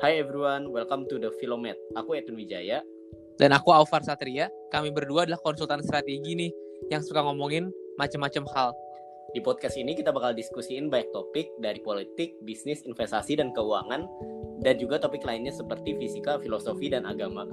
Hi everyone, welcome to the Philomet. Aku Edwin Wijaya. Dan aku Aufar Satria. Kami berdua adalah konsultan strategi nih yang suka ngomongin macam-macam hal. Di podcast ini kita bakal diskusiin banyak topik dari politik, bisnis, investasi, dan keuangan, dan juga topik lainnya seperti fisika, filosofi, dan agama.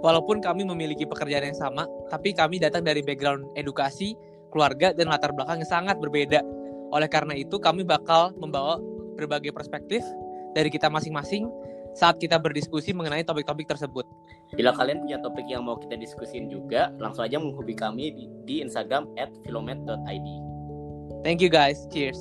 Walaupun kami memiliki pekerjaan yang sama, tapi kami datang dari background edukasi, keluarga, dan latar belakang yang sangat berbeda. Oleh karena itu, kami bakal membawa berbagai perspektif dari kita masing-masing saat kita berdiskusi mengenai topik-topik tersebut. Bila kalian punya topik yang mau kita diskusin juga, langsung aja menghubungi kami di Instagram @philomet.id. Thank you guys. Cheers.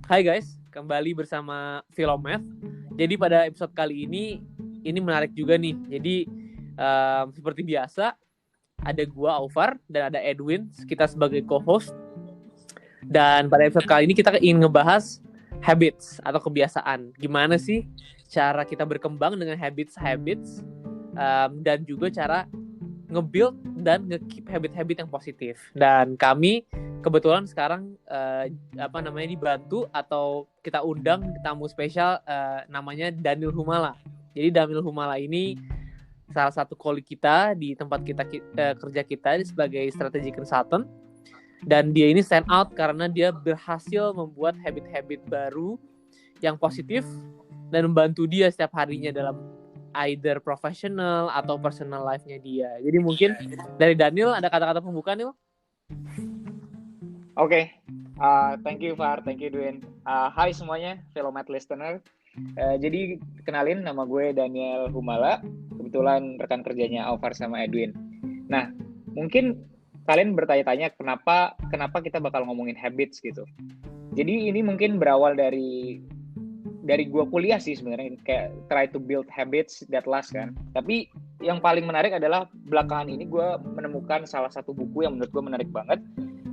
Hai guys, kembali bersama Philomet. Jadi pada episode kali ini menarik juga nih. Jadi seperti biasa ada gua Aufar dan ada Edwin, kita sebagai co-host. Dan pada episode kali ini kita ingin ngebahas habits atau kebiasaan. Gimana sih cara kita berkembang dengan habits dan juga cara nge-build dan nge-keep habit-habit yang positif. Dan kami kebetulan sekarang dibantu atau kita undang tamu spesial namanya Daniel Humala. Jadi Daniel Humala ini salah satu colleague kita di tempat kita kerja kita sebagai strategy consultant. Dan dia ini stand out karena dia berhasil membuat habit-habit baru yang positif dan membantu dia setiap harinya dalam either professional atau personal life-nya dia. Jadi mungkin dari Daniel ada kata-kata pembuka nih. Oke. Thank you Far, thank you Edwin. Hai semuanya, Philomet listener. Jadi kenalin, nama gue Daniel Humala. Kebetulan rekan kerjanya Aufar sama Edwin. Nah, mungkin kalian bertanya-tanya kenapa kita bakal ngomongin habits gitu. Jadi ini mungkin berawal dari gue kuliah sih sebenarnya, kayak try to build habits that last kan. Tapi yang paling menarik adalah belakangan ini gue menemukan salah satu buku yang menurut gue menarik banget,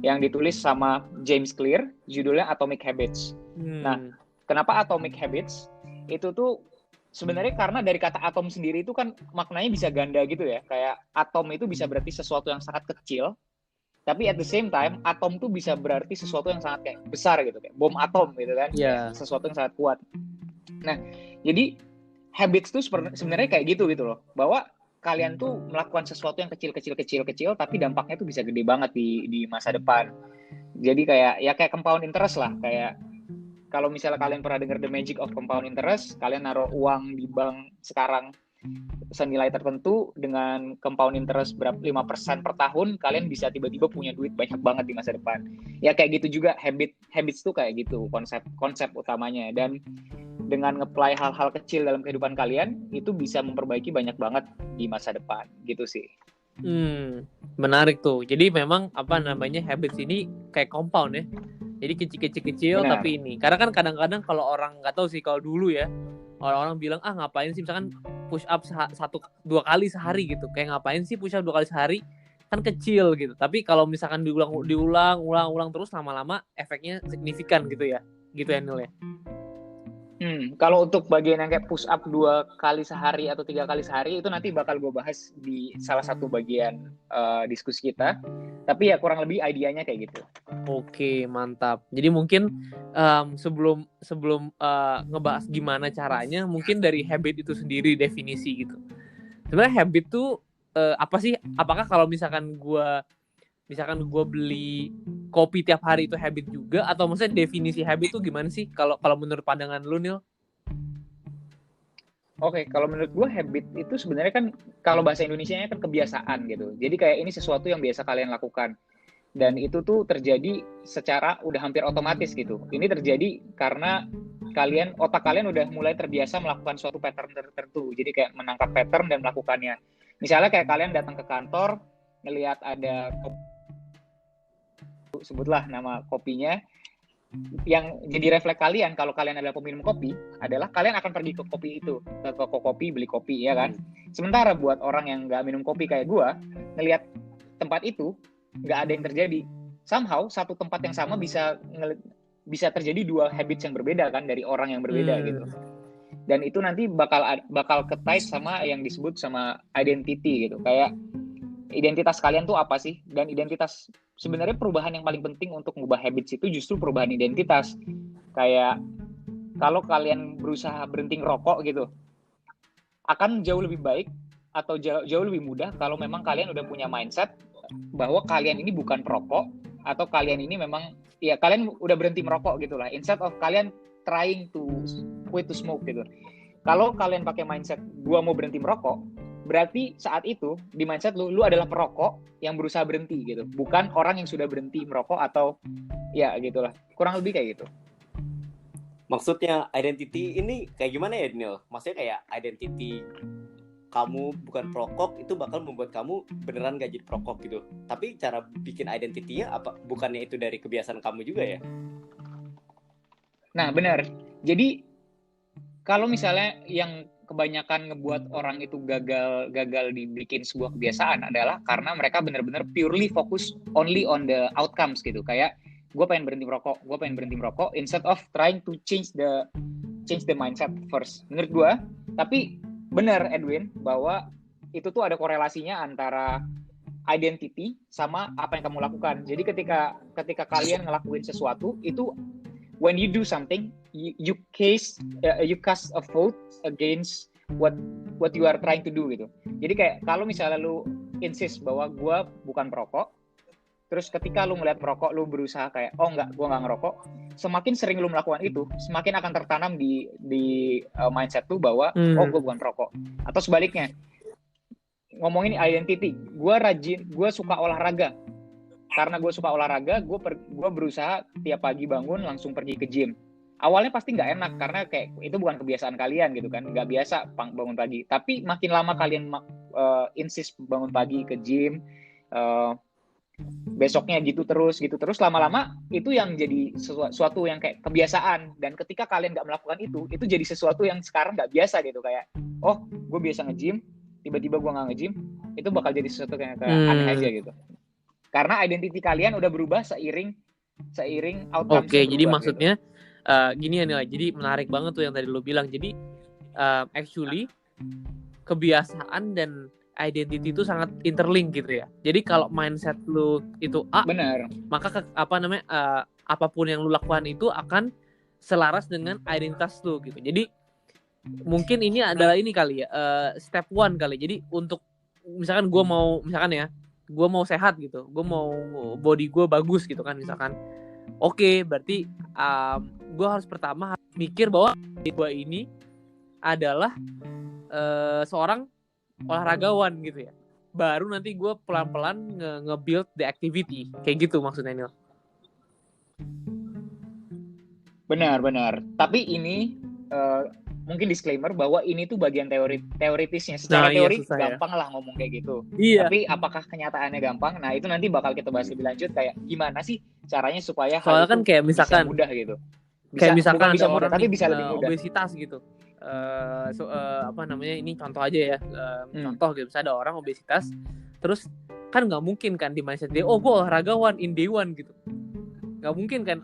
yang ditulis sama James Clear, judulnya Atomic Habits. Nah, kenapa Atomic Habits? Itu tuh sebenarnya karena dari kata atom sendiri itu kan maknanya bisa ganda gitu ya. Kayak atom itu bisa berarti sesuatu yang sangat kecil, tapi at the same time atom tuh bisa berarti sesuatu yang sangat kayak besar gitu, kayak bom atom gitu kan. Yeah. Sesuatu yang sangat kuat. Nah, jadi habits tuh sebenarnya kayak gitu loh. Bahwa kalian tuh melakukan sesuatu yang kecil tapi dampaknya tuh bisa gede banget di masa depan. Jadi kayak compound interest lah, kayak kalau misalnya kalian pernah dengar the magic of compound interest, kalian naruh uang di bank sekarang senilai tertentu dengan compound interest berapa 5% per tahun, kalian bisa tiba-tiba punya duit banyak banget di masa depan. Ya kayak gitu juga habits tuh kayak gitu konsep utamanya. Dan dengan nge-apply hal-hal kecil dalam kehidupan kalian, itu bisa memperbaiki banyak banget di masa depan gitu sih. Menarik tuh. Jadi memang habits ini kayak compound ya. Jadi kecil-kecil tapi ini. Karena kan kadang-kadang kalau orang nggak tahu sih, kalau dulu ya orang-orang bilang ngapain sih misalkan push up 1-2 kali sehari gitu. Kayak ngapain sih push up 2 kali sehari? Kan kecil gitu. Tapi kalau misalkan diulang terus, lama-lama efeknya signifikan gitu ya. Gitu ya Nil ya. Kalau untuk bagian yang kayak push up 2 kali sehari atau 3 kali sehari, itu nanti bakal gue bahas di salah satu bagian diskusi kita. Tapi ya kurang lebih idenya kayak gitu. Oke, mantap. Jadi mungkin sebelum ngebahas gimana caranya, mungkin dari habit itu sendiri definisi gitu. Sebenarnya habit tuh apa sih? Apakah kalau misalkan gue beli kopi tiap hari itu habit juga, atau maksudnya definisi habit tuh gimana sih kalau menurut pandangan lu, Nil? Oke, kalau menurut gue habit itu sebenarnya kan kalau bahasa Indonesianya kan kebiasaan gitu. Jadi kayak ini sesuatu yang biasa kalian lakukan. Dan itu tuh terjadi secara udah hampir otomatis gitu. Ini terjadi karena otak kalian udah mulai terbiasa melakukan suatu pattern tertentu. Jadi kayak menangkap pattern dan melakukannya. Misalnya kayak kalian datang ke kantor, ngelihat ada sebutlah nama kopinya, yang jadi refleks kalian kalau kalian adalah peminum kopi adalah kalian akan pergi ke kopi itu, ke toko kopi, beli kopi, ya kan. Sementara buat orang yang nggak minum kopi kayak gue, ngelihat tempat itu nggak ada yang terjadi. Somehow satu tempat yang sama bisa terjadi 2 habits yang berbeda kan, dari orang yang berbeda gitu. Dan itu nanti bakal ketais sama yang disebut sama identity gitu. Kayak identitas kalian tuh apa sih? Dan identitas, sebenarnya perubahan yang paling penting untuk mengubah habits itu justru perubahan identitas. Kayak kalau kalian berusaha berhenti ngerokok gitu, akan jauh lebih baik atau jauh lebih mudah kalau memang kalian udah punya mindset bahwa kalian ini bukan perokok, atau kalian ini memang ya kalian udah berhenti merokok gitu lah, instead of kalian trying to quit to smoke gitu. Kalau kalian pakai mindset gua mau berhenti merokok, berarti saat itu di mindset lu adalah perokok yang berusaha berhenti gitu, bukan orang yang sudah berhenti merokok, atau ya gitulah, kurang lebih kayak gitu. Maksudnya identity ini kayak gimana ya, Daniel? Maksudnya kayak identity kamu bukan perokok itu bakal membuat kamu beneran gak jadi perokok gitu. Tapi cara bikin identity-nya apa? Bukannya itu dari kebiasaan kamu juga ya? Nah, benar. Jadi kalau misalnya yang kebanyakan ngebuat orang itu gagal dibikin sebuah kebiasaan adalah karena mereka benar-benar purely fokus only on the outcomes gitu. Kayak gue pengen berhenti merokok, instead of trying to change the mindset first. Menurut gue, tapi benar Edwin bahwa itu tuh ada korelasinya antara identity sama apa yang kamu lakukan. Jadi ketika kalian ngelakuin sesuatu itu, when you do something, you cast a vote against what you are trying to do gitu. Jadi kayak kalau misalnya lu insist bahwa gue bukan perokok, terus ketika lu melihat perokok, lu berusaha kayak, oh enggak, gue nggak ngerokok. Semakin sering lu melakukan itu, semakin akan tertanam di mindset lu bahwa, oh gue bukan perokok. Atau sebaliknya, ngomongin identity, gue suka olahraga. Karena gue suka olahraga, gue berusaha tiap pagi bangun langsung pergi ke gym. Awalnya pasti nggak enak karena kayak itu bukan kebiasaan kalian gitu kan, nggak biasa bangun pagi. Tapi makin lama kalian insist bangun pagi ke gym, besoknya gitu terus lama-lama itu yang jadi sesuatu yang kayak kebiasaan. Dan ketika kalian nggak melakukan itu jadi sesuatu yang sekarang nggak biasa gitu. Kayak, oh gue biasa nge-gym, tiba-tiba gue nggak nge-gym, itu bakal jadi sesuatu kayak aneh aja gitu. Karena identiti kalian udah berubah seiring outcome. Oke, jadi maksudnya gini ya Nila, jadi menarik banget tuh yang tadi lo bilang. Jadi actually kebiasaan dan identity itu sangat interlink gitu ya. Jadi kalau mindset lu itu A, benar, maka apapun yang lu lakukan itu akan selaras dengan identitas lu gitu. Jadi mungkin ini adalah ini kali ya, step one kali. Jadi untuk misalkan gue mau sehat gitu, gue mau body gue bagus gitu kan misalkan. Oke, berarti gue harus pertama mikir bahwa gue ini adalah seorang olahragawan gitu ya. Baru nanti gue pelan-pelan nge-build the activity. Kayak gitu maksudnya Nil. Benar. Tapi ini mungkin disclaimer bahwa ini tuh bagian teoritisnya. Secara teori gampang lah ngomong kayak gitu. Iya. Tapi apakah kenyataannya gampang? Nah itu nanti bakal kita bahas lebih lanjut. Kayak gimana sih caranya supaya soalnya kan kayak misalkan bisa mudah gitu. Kayak misalkan ada orang tapi bisa lebih mudah. Obesitas gitu. Ini contoh aja ya. Contoh gitu, misalnya ada orang obesitas, terus kan nggak mungkin kan di mindset dia, oh gue olahragawan in day one gitu, nggak mungkin kan.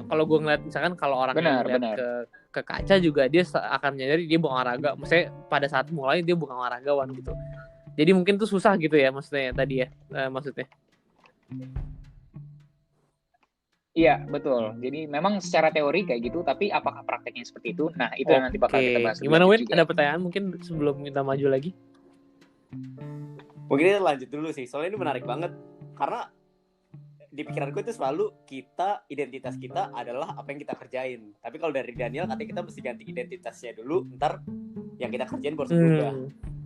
Kalau gue ngeliat misalkan kalau orang yang ngeliat ke kaca juga dia akan menyadari dia bukan olahraga, maksudnya pada saat mulai dia bukan olahragawan gitu. Jadi mungkin tuh susah gitu ya maksudnya tadi ya, maksudnya. Iya, betul. Jadi memang secara teori kayak gitu, tapi apakah prakteknya seperti itu? Nah, itu yang nanti bakal kita bahas. Gimana Win? Ada pertanyaan mungkin sebelum kita maju lagi? Mungkin kita lanjut dulu sih, soalnya ini menarik banget. Karena di pikiranku itu selalu identitas kita adalah apa yang kita kerjain. Tapi kalau dari Daniel, katanya kita mesti ganti identitasnya dulu, ntar yang kita kerjain baru berubah.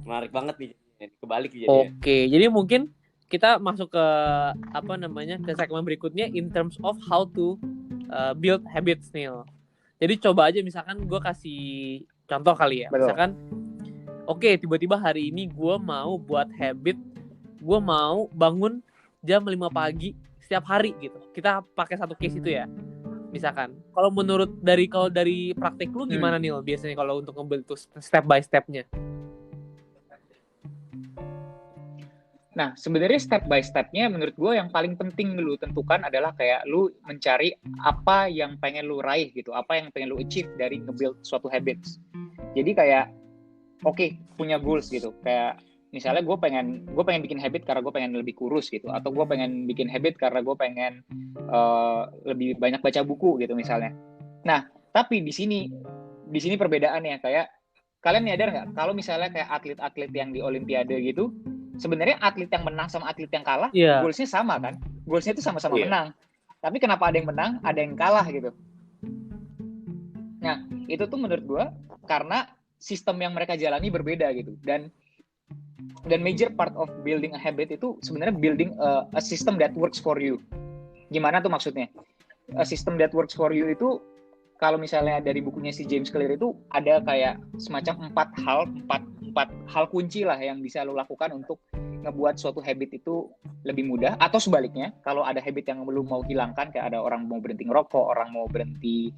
Menarik banget nih, kebalik jadinya. Oke, jadi mungkin kita masuk ke ke segmen berikutnya in terms of how to build habits Neil. Jadi coba aja misalkan gue kasih contoh kali ya. Betul. Misalkan tiba-tiba hari ini gue mau buat habit, gue mau bangun jam 5 pagi setiap hari gitu. Kita pakai satu case itu ya. Misalkan kalau dari praktik lu gimana Neil biasanya kalau untuk nge-build step by step-nya? Nah, sebenarnya step by step-nya menurut gue yang paling penting lu tentukan adalah kayak lu mencari apa yang pengen lu raih gitu, apa yang pengen lu achieve dari nge-build suatu habits. Jadi kayak punya goals gitu. Kayak misalnya gue pengen bikin habit karena gue pengen lebih kurus gitu, atau gue pengen bikin habit karena gue pengen lebih banyak baca buku gitu misalnya. Nah, tapi di sini perbedaannya, kayak kalian nyadar nggak kalau misalnya kayak atlet-atlet yang di Olimpiade gitu, sebenarnya atlet yang menang sama atlet yang kalah, goalsnya sama kan? Goalsnya itu sama-sama menang. Tapi kenapa ada yang menang, ada yang kalah gitu? Nah, itu tuh menurut gue karena sistem yang mereka jalani berbeda gitu. Dan major part of building a habit itu sebenarnya building a system that works for you. Gimana tuh maksudnya? A system that works for you itu kalau misalnya dari bukunya si James Clear itu ada kayak semacam 4 hal kunci lah yang bisa lo lakukan untuk ngebuat suatu habit itu lebih mudah, atau sebaliknya kalau ada habit yang lo mau hilangkan, kayak ada orang mau berhenti ngerokok, orang mau berhenti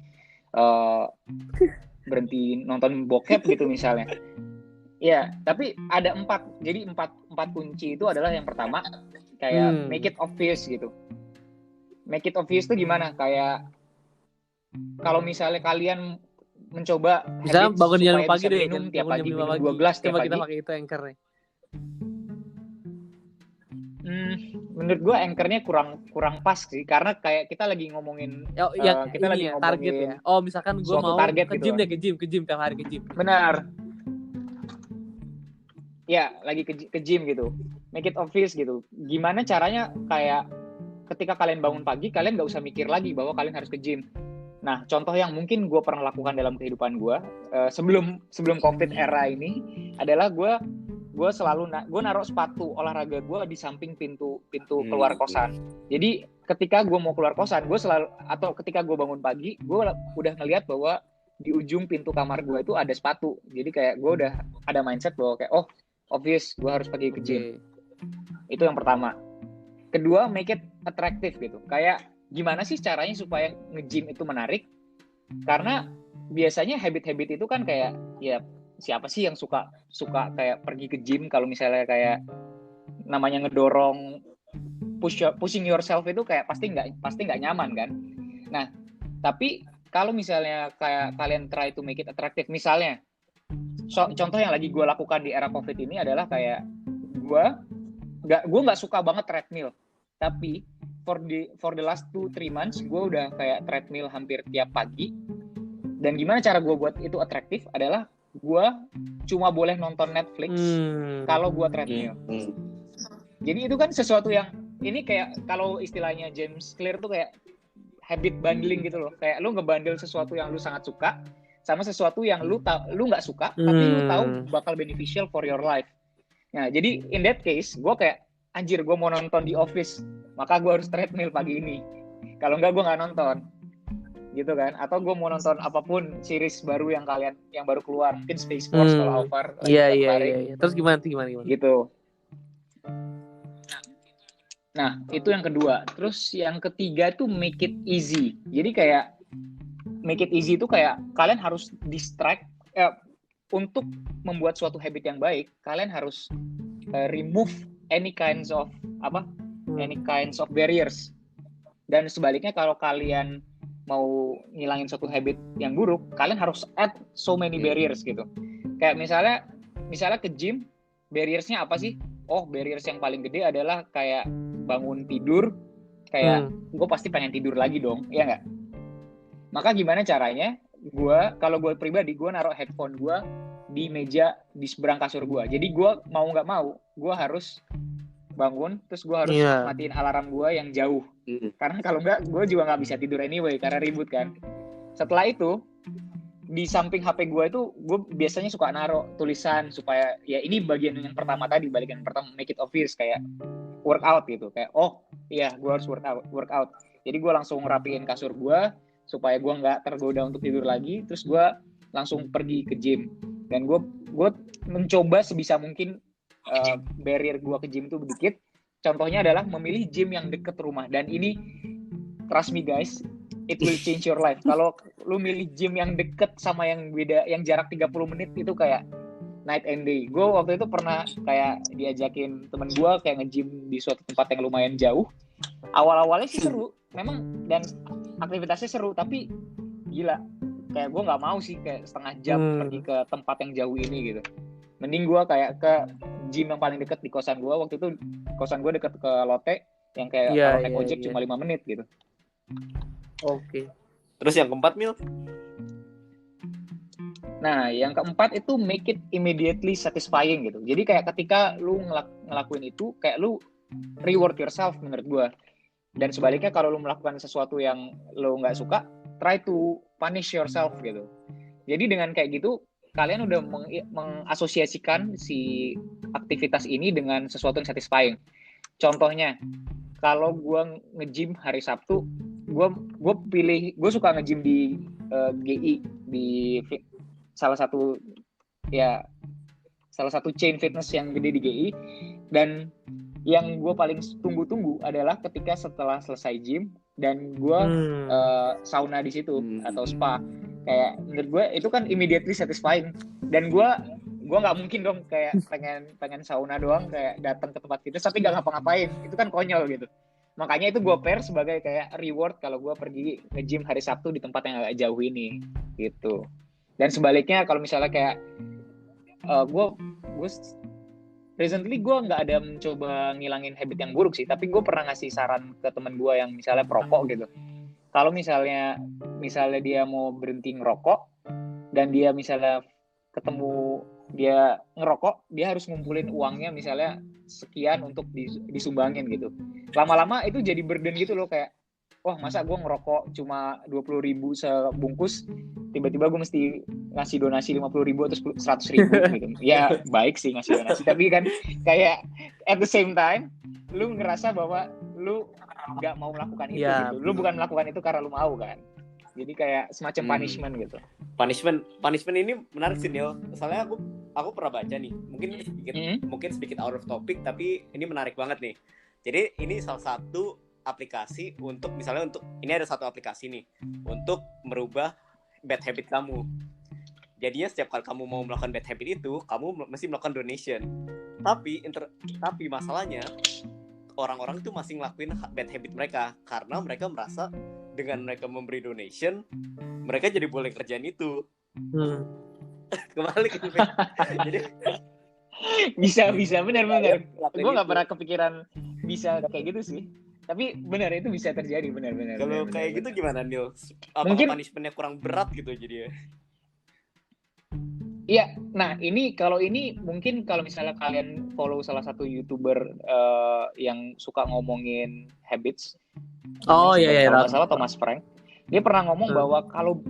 nonton bokep gitu misalnya. Ya, tapi ada 4. Jadi 4 kunci itu adalah yang pertama kayak make it obvious gitu. Make it obvious itu gimana? Kayak kalau misalnya kalian mencoba misalnya bangun jam pagi bisa deh, minum tiap pagi, minum 2 gelas tiap pagi. Coba kita pakai itu anchor-nya. Menurut gue anchor-nya kurang pas sih, karena kayak kita lagi ngomongin kita lagi ngomongin target ya. Oh, misalkan gue mau target ke gitu gym deh, ke gym tiap hari ke gym. Benar. Ya, lagi ke gym gitu. Make it obvious gitu. Gimana caranya kayak ketika kalian bangun pagi, kalian gak usah mikir lagi bahwa kalian harus ke gym. Nah, contoh yang mungkin gue pernah lakukan dalam kehidupan gue sebelum COVID era ini adalah gue selalu gue naruh sepatu olahraga gue di samping pintu keluar kosan. Jadi ketika gue mau keluar kosan, gue selalu, atau ketika gue bangun pagi, gue udah ngeliat bahwa di ujung pintu kamar gue itu ada sepatu. Jadi kayak gue udah ada mindset bahwa kayak obvious gue harus pergi ke gym. Itu yang pertama. Kedua, make it attractive gitu. Kayak gimana sih caranya supaya nge-gym itu menarik? Karena biasanya habit-habit itu kan kayak, ya siapa sih yang suka kayak pergi ke gym kalau misalnya kayak namanya ngedorong, pushing yourself itu kayak pasti nggak nyaman kan. Nah, tapi kalau misalnya kayak kalian try to make it attractive, misalnya contoh yang lagi gue lakukan di era COVID ini adalah kayak gue nggak suka banget treadmill, tapi for the last 2-3 months gue udah kayak treadmill hampir tiap pagi. Dan gimana cara gue buat itu atraktif adalah gue cuma boleh nonton Netflix kalau gue treadmill. Jadi itu kan sesuatu yang ini kayak kalau istilahnya James Clear tuh kayak habit bundling gitu loh. Kayak lu ngebundle sesuatu yang lu sangat suka sama sesuatu yang lu nggak suka tapi lu tahu bakal beneficial for your life. Nah, jadi in that case gue kayak anjir, gue mau nonton The Office, maka gue harus treadmill pagi ini. Kalau enggak gue nggak nonton, gitu kan? Atau gue mau nonton apapun series baru yang baru keluar, mungkin Space Force kalau Alvar. Iya. Terus gimana? Gitu. Nah, itu yang kedua. Terus yang ketiga tuh make it easy. Jadi kayak make it easy itu kayak kalian harus distract. Untuk membuat suatu habit yang baik, kalian harus remove any kinds of barriers. Dan sebaliknya kalau kalian mau ngilangin suatu habit yang buruk, kalian harus add so many barriers gitu. Kayak misalnya ke gym, barriersnya apa sih? Barriers yang paling gede adalah kayak bangun tidur, kayak gue pasti pengen tidur lagi dong, ya nggak? Maka gimana caranya? Kalau gue pribadi, gue naruh headphone gue di meja di seberang kasur gue. Jadi gue mau nggak mau, gue harus bangun, terus gue harus matiin alarm gue yang jauh. Karena kalau nggak, gue juga nggak bisa tidur anyway, karena ribut kan. Setelah itu, di samping HP gue itu, gue biasanya suka naruh tulisan supaya, ya ini bagian yang pertama tadi, bagian pertama, make it obvious, kayak workout gitu. Kayak, gue harus workout. Jadi gue langsung rapiin kasur gue, supaya gue nggak tergoda untuk tidur lagi, terus gue langsung pergi ke gym. Dan gue mencoba sebisa mungkin barrier gue ke gym itu sedikit. Contohnya adalah memilih gym yang deket rumah. Dan ini, trust me guys, it will change your life. Kalau lu milih gym yang deket sama yang beda, yang jarak 30 menit itu kayak night and day. Gue waktu itu pernah kayak diajakin temen gue kayak nge-gym di suatu tempat yang lumayan jauh. Awal-awalnya sih seru, memang, dan aktivitasnya seru, tapi gila, kayak gue nggak mau sih kayak setengah jam pergi ke tempat yang jauh ini gitu. Mending gue kayak ke gym yang paling deket di kosan gue. Waktu itu kosan gue deket ke Lotte, yang kayak Iya, kalau naik iya, ojek iya. cuma 5 menit gitu. Oke. Terus yang keempat, Mil? Nah, yang keempat itu make it immediately satisfying gitu. Jadi kayak ketika lu ngelakuin itu, kayak lu reward yourself menurut gue. Dan sebaliknya kalau lu melakukan sesuatu yang lu nggak suka, try to punish yourself gitu. Jadi dengan kayak gitu, kalian udah mengasosiasikan si aktivitas ini dengan sesuatu yang satisfying. Contohnya, kalau gue nge-gym hari Sabtu, gue suka nge-gym di GI, di salah satu chain fitness yang gede di GI. Dan yang gue paling tunggu-tunggu adalah ketika setelah selesai gym dan gue sauna di situ atau spa. Kayak menurut gue itu kan immediately satisfying. Dan gue nggak mungkin dong kayak pengen sauna doang, kayak datang ke tempat fitness tapi nggak ngapa-ngapain. Itu kan konyol gitu. Makanya itu gue pair sebagai kayak reward kalau gue pergi nge-gym hari Sabtu di tempat yang agak jauh ini gitu. Dan sebaliknya kalau misalnya kayak gue recently gue nggak ada mencoba ngilangin habit yang buruk sih, tapi gue pernah ngasih saran ke teman gue yang misalnya perokok gitu. Kalau misalnya dia mau berhenti ngerokok dan dia misalnya ketemu dia ngerokok, dia harus ngumpulin uangnya misalnya sekian untuk disumbangin gitu. Lama-lama itu jadi burden gitu loh, kayak wah masa gue ngerokok cuma 20.000 sebungkus, tiba-tiba gue mesti ngasih donasi 50.000 atau 100.000 gitu. Ya baik sih ngasih donasi, tapi kan kayak at the same time lu ngerasa bahwa lu nggak mau melakukan itu gitu. Lu bukan melakukan itu karena lu mau kan. Jadi kayak semacam punishment gitu. Punishment ini menarik sih, Nil. Soalnya aku pernah baca nih. Mungkin sedikit out of topic, tapi ini menarik banget nih. Jadi ini salah satu aplikasi untuk ini ada satu aplikasi nih untuk merubah bad habit kamu. Jadinya setiap kali kamu mau melakukan bad habit itu, kamu mesti melakukan donation. Tapi masalahnya orang-orang itu masih ngelakuin bad habit mereka karena mereka merasa dengan mereka memberi donation, mereka jadi boleh kerjaan itu. Kembali ke jadi bisa benar. Gue nggak pernah kepikiran bisa kayak gitu sih. Tapi benar itu bisa terjadi, benar. Kalau kayak gitu gimana, Nil? Apakah punishment-nya kurang berat gitu jadi ya? Iya, nah kalau ini mungkin kalau misalnya kalian follow salah satu YouTuber yang suka ngomongin habits. Oh iya. Kalau nggak salah Thomas Frank. Dia pernah ngomong bahwa kalau,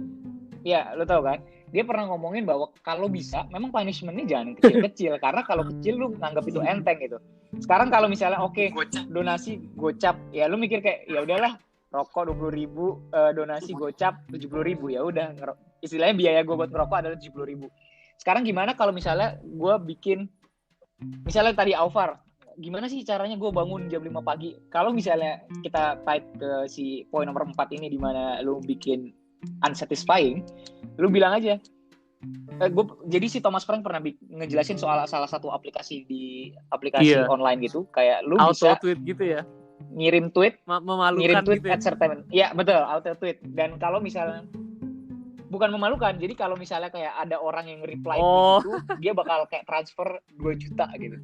ya lo tau kan? Dia pernah ngomongin bahwa kalau bisa, memang punishment-nya jangan kecil-kecil. Karena kalau kecil lu nganggap itu enteng gitu. Sekarang kalau misalnya donasi gocap, ya lu mikir kayak ya udahlah rokok 20.000, donasi gocap 70.000, ya udah. Istilahnya biaya gue buat ngerokok adalah 70.000. Sekarang gimana kalau misalnya gue bikin, misalnya tadi Alvar, gimana sih caranya gue bangun jam 5 pagi? Kalau misalnya kita type ke si poin nomor 4 ini di mana lu bikin unsatisfying, lu bilang aja. Jadi si Thomas Frank pernah ngejelasin soal salah satu aplikasi online gitu, kayak lu auto bisa tweet gitu ya. Ngirim tweet memalukan tweet gitu at certain. Ya betul, auto tweet. Dan kalau misalnya bukan memalukan, jadi kalau misalnya kayak ada orang yang reply gitu, dia bakal kayak transfer 2 juta gitu.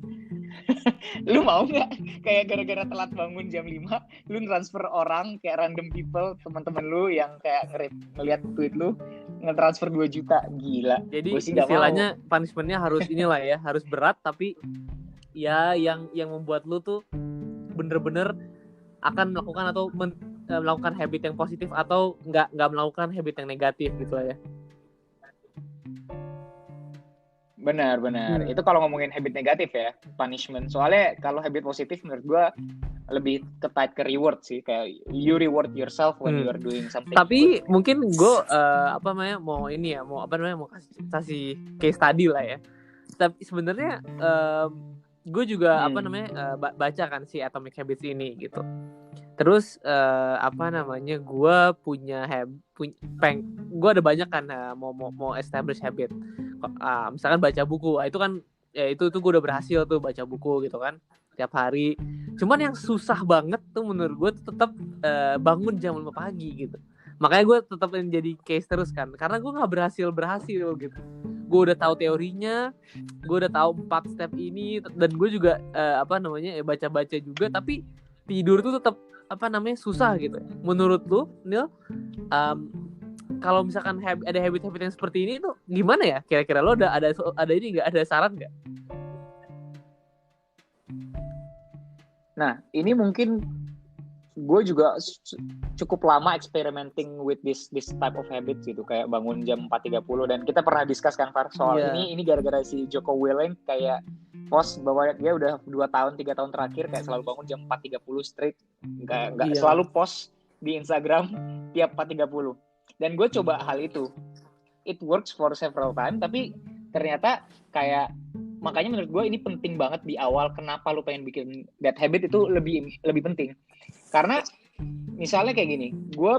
Lu mau nggak kayak gara-gara telat bangun jam 5 lu transfer orang kayak random people, teman-teman lu yang kayak ngeliat tweet lu, nge-transfer 2 juta? Gila. Jadi istilahnya punishment-nya harus inilah ya, harus berat, tapi ya yang membuat lu tuh bener-bener akan melakukan atau melakukan habit yang positif atau nggak melakukan habit yang negatif gitu lah ya. Benar. Itu kalau ngomongin habit negatif ya, punishment. Soalnya kalau habit positif menurut gue lebih ketat ke reward sih, kayak you reward yourself when you are doing something. Tapi mungkin gue mau kasih case study lah ya. Tapi sebenarnya gue juga baca kan si Atomic Habits ini gitu. Terus gue punya gue ada banyak kan mau establish habit. Misalkan baca buku, itu kan ya itu gue udah berhasil tuh baca buku gitu kan tiap hari. Cuman yang susah banget tuh menurut gue tetap bangun jam 5 pagi gitu. Makanya gue tetap jadi case terus kan, karena gue nggak berhasil gitu. gue udah tahu teorinya, gue udah tahu 4 step ini, dan gue juga baca-baca juga, tapi tidur tuh tetap susah gitu. Menurut lu, Nil, kalau misalkan ada habit-habit yang seperti ini tuh gimana ya? Kira-kira lo ada ini nggak, ada saran nggak? Nah, ini mungkin gue juga cukup lama experimenting with this type of habits gitu, kayak bangun jam 4.30, dan kita pernah discuss kan Far soal ini gara-gara si Joko Willink kayak post bahwa dia udah 2-3 tahun terakhir kayak selalu bangun jam 4.30 straight, nggak selalu post di Instagram tiap 4.30. Dan gue coba hal itu, it works for several time, tapi ternyata kayak, makanya menurut gue ini penting banget di awal. Kenapa lu pengen bikin that habit itu lebih penting. Karena misalnya kayak gini, gue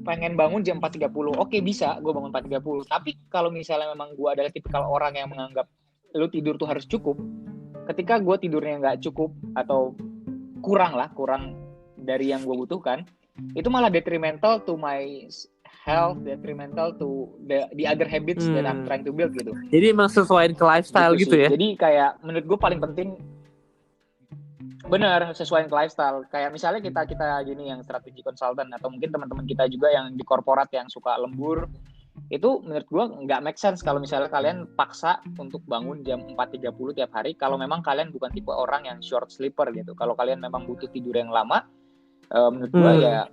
pengen bangun jam 4.30, oke bisa gue bangun 4.30, tapi kalau misalnya memang gue adalah tipikal orang yang menganggap lu tidur tuh harus cukup, ketika gue tidurnya nggak cukup atau kurang dari yang gue butuhkan, itu malah detrimental to my health, detrimental to the other habits that I'm trying to build gitu. Jadi emang sesuaiin ke lifestyle gitu ya? Jadi kayak menurut gue paling penting, benar, sesuaiin ke lifestyle. Kayak misalnya kita gini yang strategi konsultan, atau mungkin teman-teman kita juga yang di korporat yang suka lembur, itu menurut gue nggak make sense kalau misalnya kalian paksa untuk bangun jam 4.30 tiap hari kalau memang kalian bukan tipe orang yang short sleeper gitu. Kalau kalian memang butuh tidur yang lama, menurut gue ya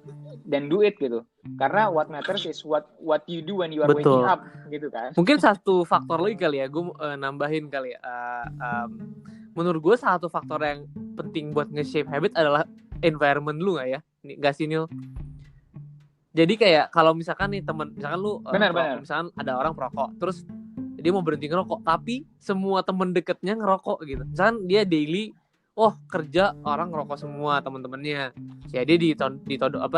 then do it gitu. Karena what matters is what you do when you are waking up gitu kan. Mungkin satu faktor lagi kali ya, gue nambahin kali ya. Menurut gue satu faktor yang penting buat nge-shape habit adalah environment lu nggak ya? Nggak sih, Nil? Jadi kayak kalau misalkan nih misalkan lu misalkan ada orang perokok, terus dia mau berhenti ngerokok, tapi semua temen deketnya ngerokok gitu. Misalkan dia daily, kerja orang ngerokok semua temen-temennya, ya dia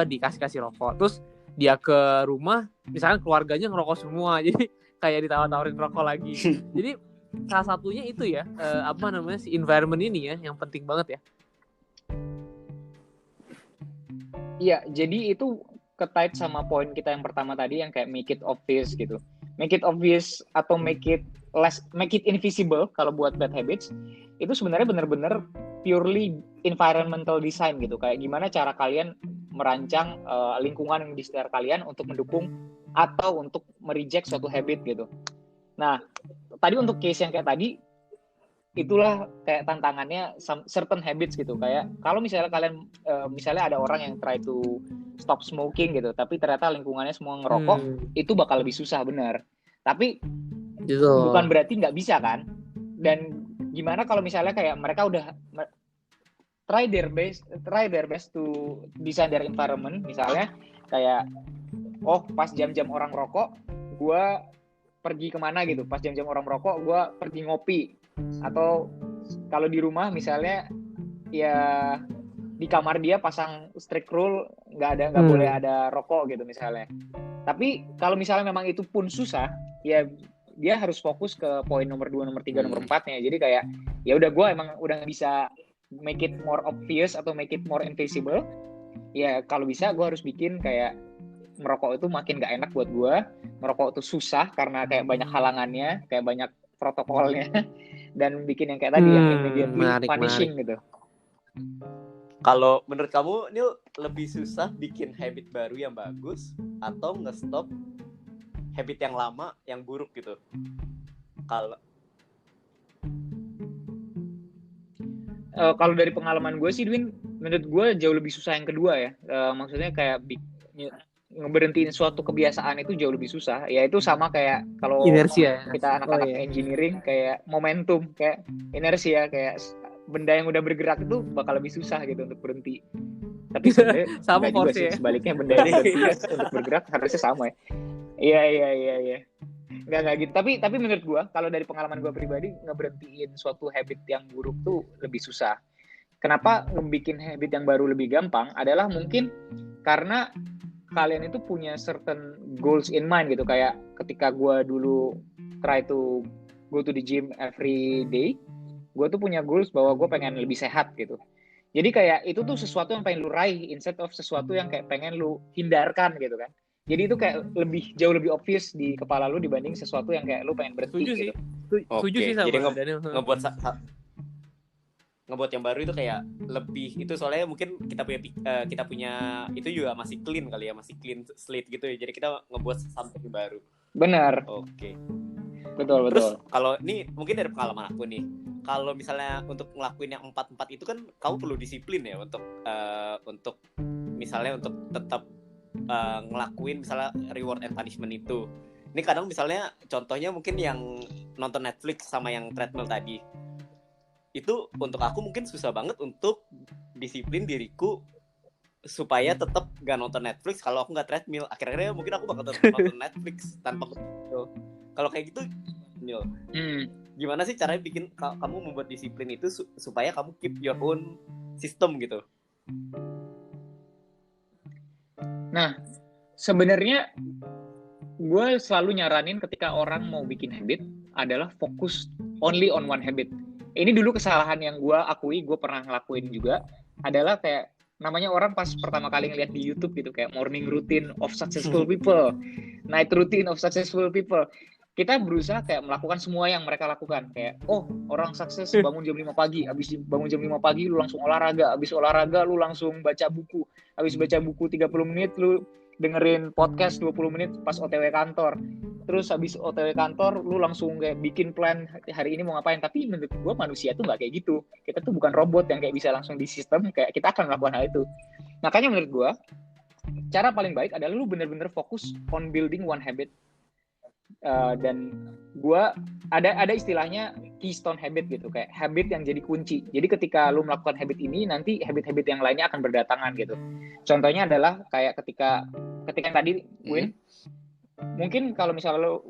dikasih rokok, terus dia ke rumah, misalkan keluarganya ngerokok semua, jadi kayak ditawar-tawarin rokok lagi. Jadi salah satunya itu ya, si environment ini ya, yang penting banget ya. Iya, jadi itu kait sama poin kita yang pertama tadi yang kayak make it obvious gitu. Make it obvious atau make it invisible kalau buat bad habits, itu sebenarnya benar-benar purely environmental design gitu. Kayak gimana cara kalian merancang lingkungan yang di sekitar kalian untuk mendukung atau untuk mereject suatu habit gitu. Nah, tadi untuk case yang kayak tadi, itulah kayak tantangannya certain habits gitu. Kayak kalau misalnya kalian misalnya ada orang yang try to stop smoking gitu, tapi ternyata lingkungannya semua ngerokok, itu bakal lebih susah, benar. Tapi bukan berarti nggak bisa kan. Dan gimana kalau misalnya kayak mereka udah try their best to design their environment, misalnya kayak pas jam-jam orang rokok gue pergi kemana gitu, pas jam-jam orang merokok gue pergi ngopi, atau kalau di rumah misalnya ya di kamar dia pasang strict rule nggak boleh ada rokok gitu misalnya. Tapi kalau misalnya memang itu pun susah, ya dia harus fokus ke poin nomor 2, nomor 3, nomor 4-nya. Jadi kayak ya udah gue emang udah bisa make it more obvious atau make it more invisible. Ya kalau bisa gue harus bikin kayak merokok itu makin gak enak buat gue. Merokok itu susah karena kayak banyak halangannya, kayak banyak protokolnya, dan bikin yang kayak tadi yang immediately punishing gitu. Kalau menurut kamu, Nil, lebih susah bikin habit baru yang bagus atau nge-stop habit yang lama yang buruk gitu? Kalau dari pengalaman gue sih, Dwin, menurut gue jauh lebih susah yang kedua ya. Maksudnya kayak ngeberhentiin suatu kebiasaan itu jauh lebih susah. Ya itu sama kayak kalau kita anak-anak engineering, kayak momentum, kayak inersia, kayak benda yang udah bergerak itu bakal lebih susah gitu untuk berhenti. Tapi sebenarnya sama juga sih, sebaliknya benda yang berhenti untuk bergerak harusnya sama ya. Iya. Nggak gitu. Tapi menurut gue, kalau dari pengalaman gue pribadi, ngeberhentiin suatu habit yang buruk tuh lebih susah. Kenapa ngebikin habit yang baru lebih gampang? Adalah mungkin karena kalian itu punya certain goals in mind gitu. Kayak ketika gue dulu try to go to the gym every day, gue tuh punya goals bahwa gue pengen lebih sehat gitu. Jadi kayak itu tuh sesuatu yang pengen lu raih instead of sesuatu yang kayak pengen lu hindarkan gitu kan. Jadi itu kayak jauh lebih obvious di kepala lu dibanding sesuatu yang kayak lu pengen berhenti Setuju gitu. sih. Setuju Oke, sih sama jadi Daniel. ngebuat yang baru itu kayak lebih itu, soalnya mungkin kita punya itu juga masih clean kali ya, masih clean slate gitu ya. Jadi kita ngebuat something baru. Benar. Oke. Betul. Terus kalau ini mungkin dari pengalaman aku nih, kalau misalnya untuk ngelakuin yang 4-4 itu kan kamu perlu disiplin ya untuk misalnya untuk tetap ngelakuin misalnya reward and punishment itu. Ini kadang misalnya contohnya mungkin yang nonton Netflix sama yang treadmill tadi. Itu untuk aku mungkin susah banget untuk disiplin diriku supaya tetap gak nonton Netflix kalau aku gak treadmill. Akhirnya mungkin aku bakal tetap nonton Netflix tanpa kalau kayak gitu, Nil. Gimana sih caranya bikin kamu membuat disiplin itu supaya kamu keep your own system gitu? Nah, sebenarnya gue selalu nyaranin ketika orang mau bikin habit adalah fokus only on one habit. Ini dulu kesalahan yang gue akui, gue pernah ngelakuin juga, adalah kayak namanya orang pas pertama kali ngeliat di YouTube gitu, kayak morning routine of successful people, night routine of successful people. Kita berusaha kayak melakukan semua yang mereka lakukan. Kayak, orang sukses bangun jam 5 pagi, habis bangun jam 5 pagi lu langsung olahraga, habis olahraga lu langsung baca buku, habis baca buku 30 menit lu dengerin podcast 20 menit pas OTW kantor. Terus habis OTW kantor lu langsung kayak bikin plan hari ini mau ngapain. Tapi menurut gue manusia tuh gak kayak gitu. Kita tuh bukan robot yang kayak bisa langsung di sistem, kayak kita akan melakukan hal itu. Makanya menurut gue cara paling baik adalah lu bener-bener fokus on building one habit. Dan gue ada istilahnya keystone habit gitu, kayak habit yang jadi kunci. Jadi ketika lu melakukan habit ini, nanti habit-habit yang lainnya akan berdatangan gitu. Contohnya adalah kayak ketika tadi Win, mungkin kalau misalnya lu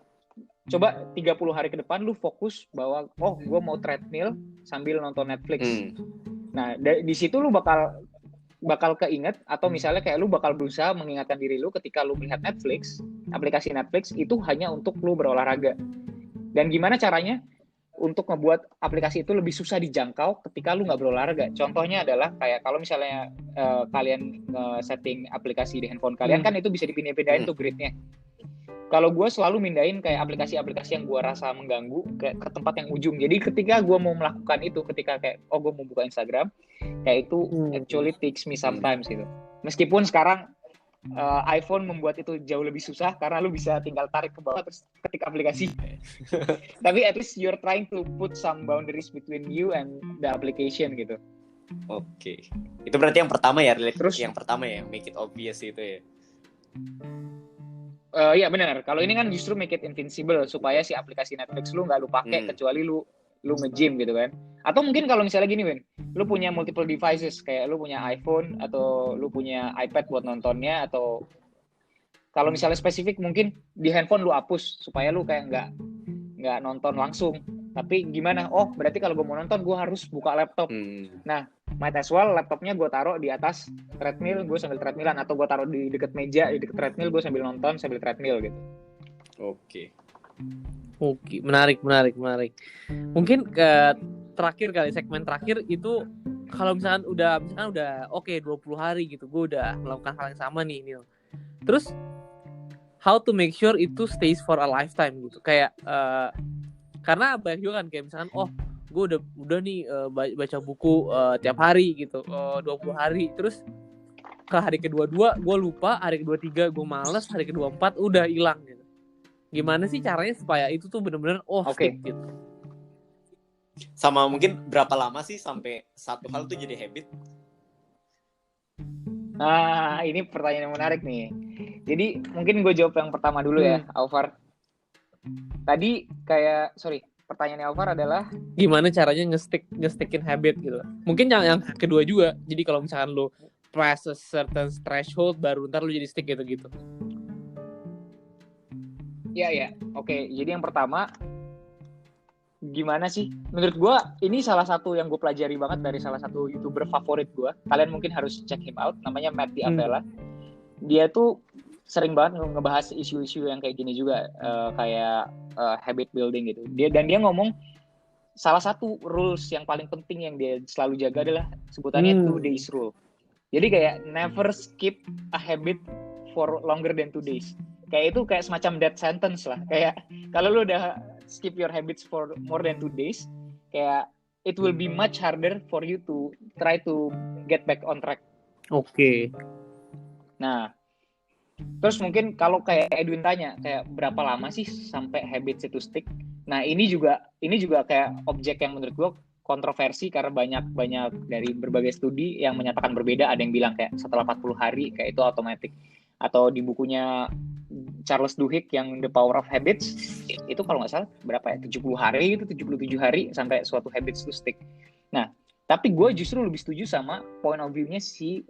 coba 30 hari ke depan lu fokus bahwa gue mau treadmill sambil nonton Netflix. Nah di situ lu bakal keinget, atau misalnya kayak lu bakal berusaha mengingatkan diri lu ketika lu melihat Netflix, aplikasi Netflix itu hanya untuk lu berolahraga. Dan gimana caranya untuk ngebuat aplikasi itu lebih susah dijangkau ketika lu nggak berolahraga. Contohnya adalah kayak kalau misalnya kalian setting aplikasi di handphone kalian, kan itu bisa dipindah-pindahin tuh gridnya. Kalau gue selalu mindahin kayak aplikasi-aplikasi yang gue rasa mengganggu ke tempat yang ujung. Jadi ketika gue mau melakukan itu, ketika kayak gue mau buka Instagram, kayak itu actually takes me sometimes gitu. Meskipun sekarang iPhone membuat itu jauh lebih susah karena lu bisa tinggal tarik ke bawah terus ketik aplikasi. Tapi at least you're trying to put some boundaries between you and the application gitu. Oke. Itu berarti yang pertama ya, Terus yang pertama ya, make it obvious itu ya. Iya benar. Kalau ini kan justru make it invincible supaya si aplikasi Netflix lu nggak lu pakai kecuali lu nge-gym gitu kan. Atau mungkin kalau misalnya gini, Win, lu punya multiple devices, kayak lu punya iPhone atau lu punya iPad buat nontonnya, atau kalau misalnya spesifik mungkin di handphone lu hapus supaya lu kayak nggak nonton langsung. Tapi gimana? Berarti kalau gue mau nonton gue harus buka laptop. Nah, might as well laptopnya gue taruh di atas treadmill, gue sambil treadmillan, atau gue taruh di deket meja, di deket treadmill, gue sambil nonton sambil treadmill gitu. Oke, menarik. Mungkin ke terakhir kali, segmen terakhir itu, kalau misalkan udah 20 hari gitu, gue udah melakukan hal yang sama nih, Nil. Terus how to make sure itu stays for a lifetime gitu. Kayak karena banyak juga kan kayak misalkan gue udah nih baca buku tiap hari gitu 20 hari, terus ke hari kedua-2 gue lupa, hari kedua-3 gue males, hari kedua-4 udah hilang gitu. Gimana sih caranya supaya itu tuh bener-bener stick gitu? Sama mungkin berapa lama sih sampai satu hal tuh jadi habit? Nah, ini pertanyaan yang menarik nih. Jadi mungkin gue jawab yang pertama dulu ya, Alvar. Tadi pertanyaannya Alvar adalah gimana caranya ngestickin habit gitu. Mungkin yang kedua juga. Jadi kalau misalkan lu pass a certain threshold baru ntar lu jadi stick gitu. Ya. Oke, jadi yang pertama gimana sih? Menurut gue ini salah satu yang gue pelajari banget dari salah satu YouTuber favorit gue. Kalian mungkin harus check him out, namanya Matt D'Avella. Dia tuh sering banget ngebahas isu-isu yang kayak gini juga, kayak habit building gitu. Dia ngomong salah satu rules yang paling penting yang dia selalu jaga adalah sebutannya 2 days rule. Jadi kayak never skip a habit for longer than 2 days. Kayak itu kayak semacam death sentence lah. Kayak kalau lu udah skip your habits for more than 2 days, kayak it will be much harder for you to try to get back on track. Oke. Nah, terus mungkin kalau kayak Edwin tanya, kayak berapa lama sih sampai habits itu stick? Nah, ini juga kayak objek yang menurut gue kontroversi karena banyak dari berbagai studi yang menyatakan berbeda. Ada yang bilang kayak setelah 40 hari kayak itu otomatis. Atau di bukunya Charles Duhigg yang The Power of Habits, itu kalau nggak salah berapa ya, 70 hari itu 77 hari sampai suatu habits itu stick. Nah, tapi gue justru lebih setuju sama point of view-nya si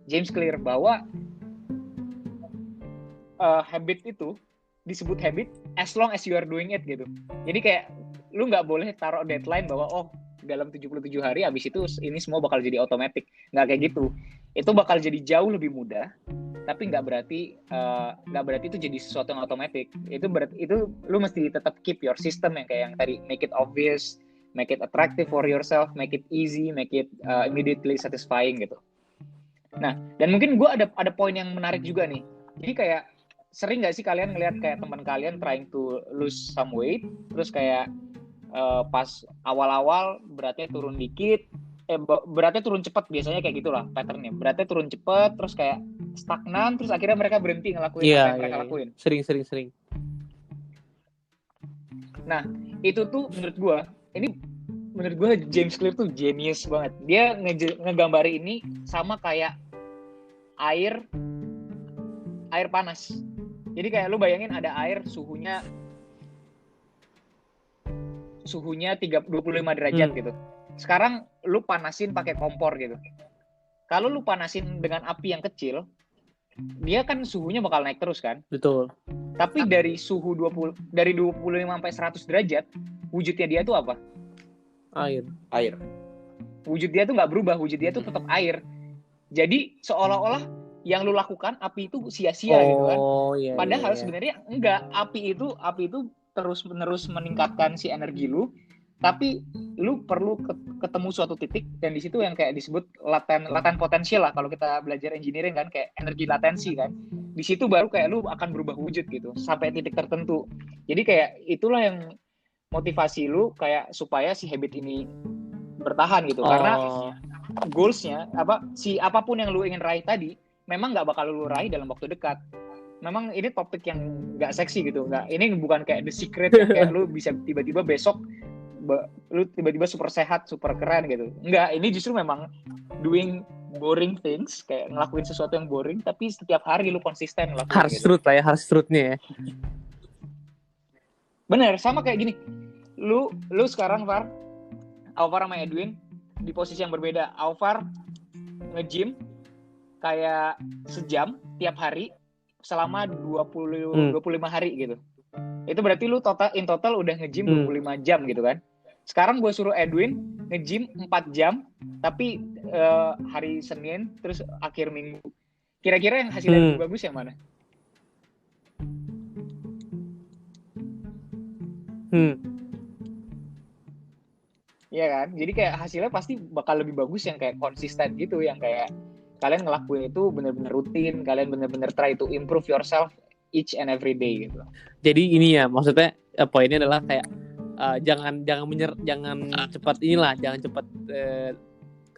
James Clear bahwa habit itu disebut habit as long as you are doing it gitu. Jadi kayak lu nggak boleh taruh deadline bahwa dalam 77 hari abis itu ini semua bakal jadi otomatis. Nggak kayak gitu. Itu bakal jadi jauh lebih mudah, tapi nggak berarti itu jadi sesuatu yang otomatis. Itu lu mesti tetap keep your system yang kayak yang tadi, make it obvious, make it attractive for yourself, make it easy, make it immediately satisfying gitu. Nah, dan mungkin gue ada poin yang menarik juga nih. Jadi kayak sering nggak sih kalian ngelihat kayak teman kalian trying to lose some weight, terus kayak pas awal-awal beratnya turun dikit, beratnya turun cepat, biasanya kayak gitulah patternnya. Beratnya turun cepat, terus kayak stagnan, terus akhirnya mereka berhenti ngelakuin apa yang mereka lakuin. Sering. Nah, itu tuh menurut gue James Clear tuh genius banget. Dia ngegambari ini sama kayak air panas. Jadi kayak lu bayangin ada air suhunya 25 derajat gitu. Sekarang lu panasin pakai kompor gitu. Kalau lu panasin dengan api yang kecil, dia kan suhunya bakal naik terus kan? Betul. Tapi dari suhu 25 sampai 100 derajat, wujudnya dia tuh apa? Air. Wujud dia tuh nggak berubah, wujud dia tuh tetap air. Jadi seolah-olah yang lu lakukan api itu sia-sia gitu kan. Iya, Padahal sebenarnya enggak, api itu terus-menerus meningkatkan si energi lu, tapi lu perlu ketemu suatu titik, dan di situ yang kayak disebut latent potensial lah kalau kita belajar engineering kan, kayak energi latensi kan. Di situ baru kayak lu akan berubah wujud gitu sampai titik tertentu. Jadi kayak itulah yang motivasi lu kayak supaya si habit ini bertahan gitu. Karena goalsnya apapun yang lu ingin raih tadi memang nggak bakal lu raih dalam waktu dekat. Memang ini topik yang nggak seksi gitu, ini bukan kayak The Secret yang kayak lu bisa tiba-tiba besok lu tiba-tiba super sehat, super keren gitu. Enggak, ini justru memang doing boring things, kayak ngelakuin sesuatu yang boring tapi setiap hari lu konsisten ngelakuin. Harus gitu. Truth lah ya, harus truthnya ya. Bener, sama kayak gini. Lu sekarang Alvar sama Edwin di posisi yang berbeda. Alvar nge-gym kayak sejam tiap hari selama 25 hari gitu. Itu berarti lu in total udah nge-gym 25 jam gitu kan. Sekarang gue suruh Edwin nge-gym 4 jam tapi hari Senin terus akhir minggu. Kira-kira yang hasilnya lebih bagus yang mana? Iya kan? Jadi kayak hasilnya pasti bakal lebih bagus yang kayak konsisten gitu, yang kayak kalian ngelakuin itu bener-bener rutin, kalian bener-bener try to improve yourself each and every day gitu. Jadi ini ya, maksudnya poinnya adalah kayak jangan cepat jangan cepat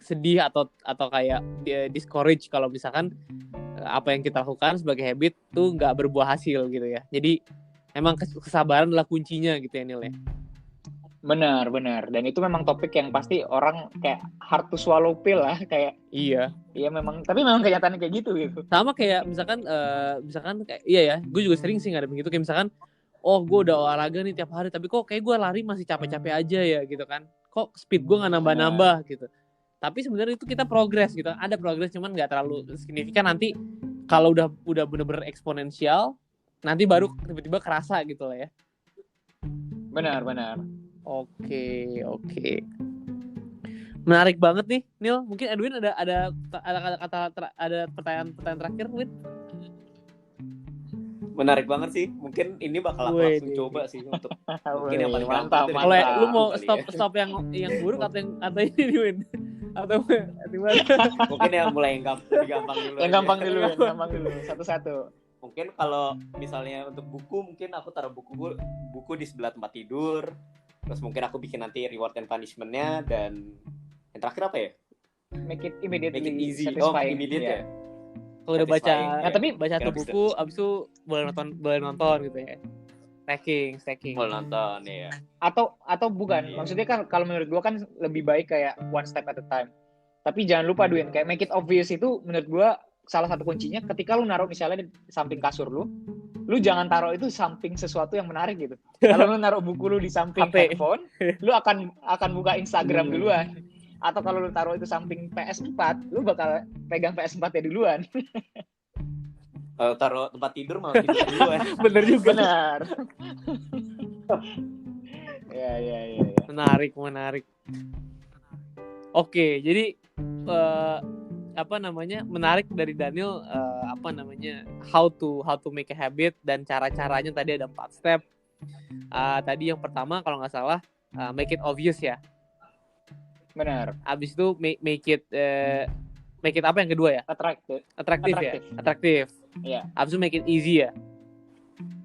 sedih atau kayak discourage kalau misalkan apa yang kita lakukan sebagai habit tuh nggak berbuah hasil gitu ya. Jadi memang kesabaran adalah kuncinya gitu ya, Nil ya. Benar. Dan itu memang topik yang pasti orang kayak hard to swallow pill lah, kayak iya memang, tapi memang kenyataannya kayak gitu. Sama kayak misalkan kayak iya ya, gue juga sering sih ngadepin gitu, kayak misalkan gue udah olahraga nih tiap hari tapi kok kayak gue lari masih capek-capek aja ya gitu kan, kok speed gue nggak nambah-nambah gitu. Tapi sebenarnya itu kita progres gitu, ada progres cuman nggak terlalu signifikan. Nanti kalau udah bener-bener eksponensial nanti baru tiba-tiba kerasa gitu lah ya. Benar. Oke. Menarik banget nih, Nil. Mungkin Edwin ada pertanyaan terakhir, Win? Menarik banget sih. Mungkin ini bakal aku langsung coba sih untuk mungkin yang paling mantap. Kalau lu mau stop yang buruk atau ini, Win? Atau gimana? Mungkin yang mulai yang gampang dulu. Yang aja. gampang dulu, satu-satu. Mungkin kalau misalnya untuk buku, mungkin aku taruh buku di sebelah tempat tidur. Terus mungkin aku bikin nanti reward and punishment-nya, dan yang terakhir apa ya? Make it immediately Make it easy. satisfying. Immediate Iya. ya. Kalau udah baca, Satisfying. Nah, tapi baca tuh Habis buku, abis itu boleh nonton gitu ya. Stacking. Mau nonton ya. Atau bukan, Iya. maksudnya kan kalau menurut gua kan lebih baik kayak one step at a time. Tapi jangan lupa Duin, kayak make it obvious itu menurut gua salah satu kuncinya ketika lu naruh misalnya di samping kasur lu jangan taruh itu samping sesuatu yang menarik gitu. Kalau lu naruh buku lu di samping HP. handphone, lu akan buka Instagram duluan. Atau kalau lu taruh itu samping PS4, lu bakal pegang PS4-nya duluan. Kalau taruh tempat tidur malah tidur duluan. Bener juga. Benar. Ya. Menarik. Oke, jadi menarik dari Daniel how to make a habit, dan cara-caranya tadi ada 4 step. Tadi yang pertama kalau nggak salah make it obvious ya. Benar. Abis itu make it apa yang kedua ya? Atraktif. Ya. Atraktif. Iya. Abis itu make it easy ya.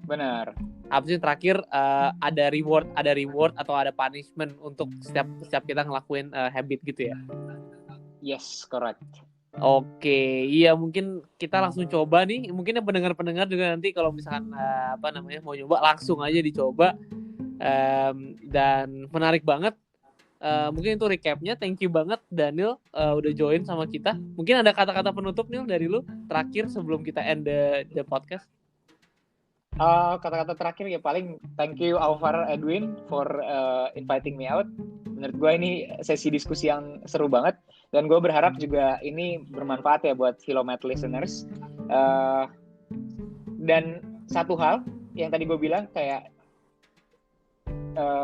Benar. Abis itu terakhir ada reward atau ada punishment untuk setiap kita ngelakuin habit gitu ya. Yes, correct. Oke, iya mungkin kita langsung coba nih. Mungkin yang pendengar juga nanti kalau misalkan mau nyoba langsung aja dicoba. Dan menarik banget. Mungkin itu recapnya. Thank you banget Daniel udah join sama kita. Mungkin ada kata-kata penutup nih dari lu terakhir sebelum kita end the podcast. Kata-kata terakhir ya paling thank you Alvar Edwin for inviting me out. Menurut gue ini sesi diskusi yang seru banget, dan gue berharap juga ini bermanfaat ya buat Philomath listeners. Dan satu hal yang tadi gue bilang kayak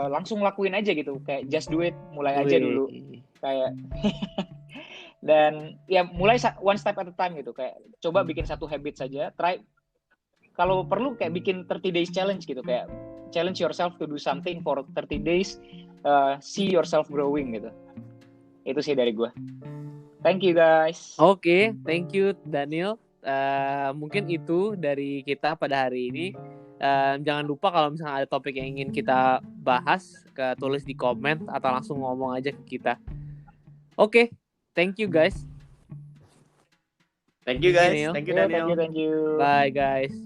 langsung lakuin aja gitu, kayak just do it, mulai aja dulu kayak dan ya mulai one step at a time gitu, kayak coba bikin satu habit saja, try. Kalau perlu kayak bikin 30 days challenge gitu, kayak challenge yourself to do something for 30 days, see yourself growing gitu. Itu sih dari gue. Thank you guys. Oke, thank you Daniel. Mungkin itu dari kita pada hari ini. Jangan lupa kalau misalnya ada topik yang ingin kita bahas, tulis di komen atau langsung ngomong aja ke kita. Oke, thank you guys. Thank you guys. Daniel. Thank you Daniel. Thank you. Bye guys.